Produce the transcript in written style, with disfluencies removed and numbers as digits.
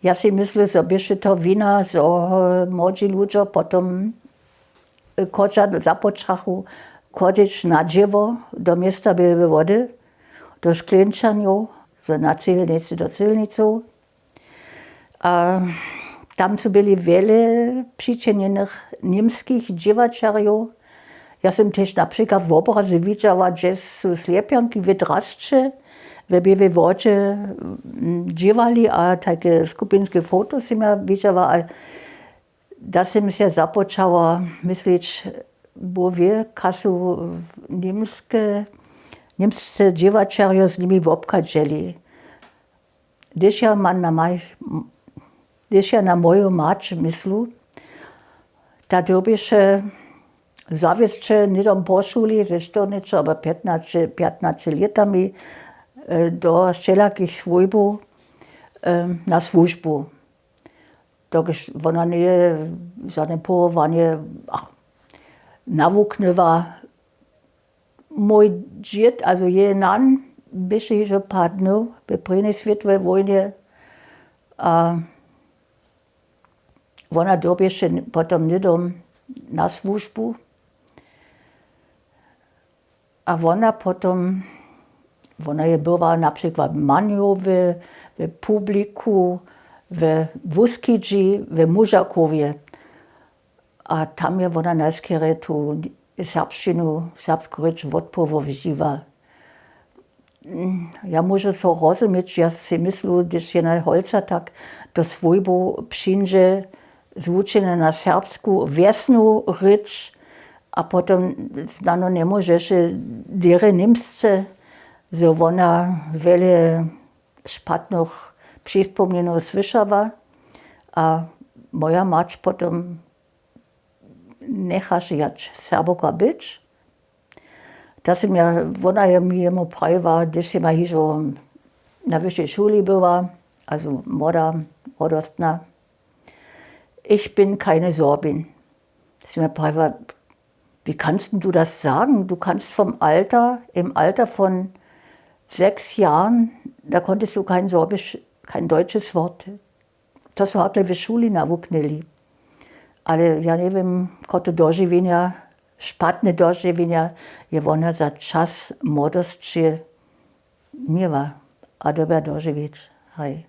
Ja si myślę, że byście to wina, że młodzi ludzie potem započachu chodzić na dziewo do miasta były wody, do Szklinczaniu, na Celnicy do Celnicu. A tam są byli wiele przyczynienych niemskich dziewaczarów. Ja sam też na przykład w obrazie widziała, że są ślepianki wydrastcze, były w wodzie dziewali, a takie skupinskie foto sam ja widziała. Da sam się započała myśleć, bo wie, są niemscy dziewaczarze z nimi obchodzili. Gdyż ja na moją mać myślę, ta dobysze zawieszcze nie tam poszuli, ze sztornicy, ale 15 latami do wszelakich służbów na służbu. Także ona nie żadne powołanie nawuknęła. Mój dziad, also jeden byś jeszcze padł w pierwszej światowej wojnie. Ona dobieše potem nie dom na służbu. A ona potem, ona je była na przykład w Maniowie, w Publiku, w Wuskidzi, w Mużakowie. A tam je ona najskierej tu serbską rzecz odpowiedziała. Ja muszę to rozumieć, ja si myślę, gdyż je na Holca tak do swojbu przyjdzie zwučene na serbsku wiesnu rzecz, a potem znano nie może, że dere niemsce, że ona wiele szpatnych przypomnień słyszała, a moja mać potem nechasz jak Serboka być. Ona je mi jemu prawiła, gdyż ja jeszcze na wyższej szuli była, also młodostna. Ich bin keine Sorbin. Sie mir prawiła, wie kannst du das sagen? Du kannst im Alter von 6 Jahren, da konntest du kein deutsches Wort. To so hakle w szuli nawuknęli. Ale ja nie wiem, koto dożywienia, szpatne dożywienia, je ona za czas młodości miała, a dobre dożywieć. Hej.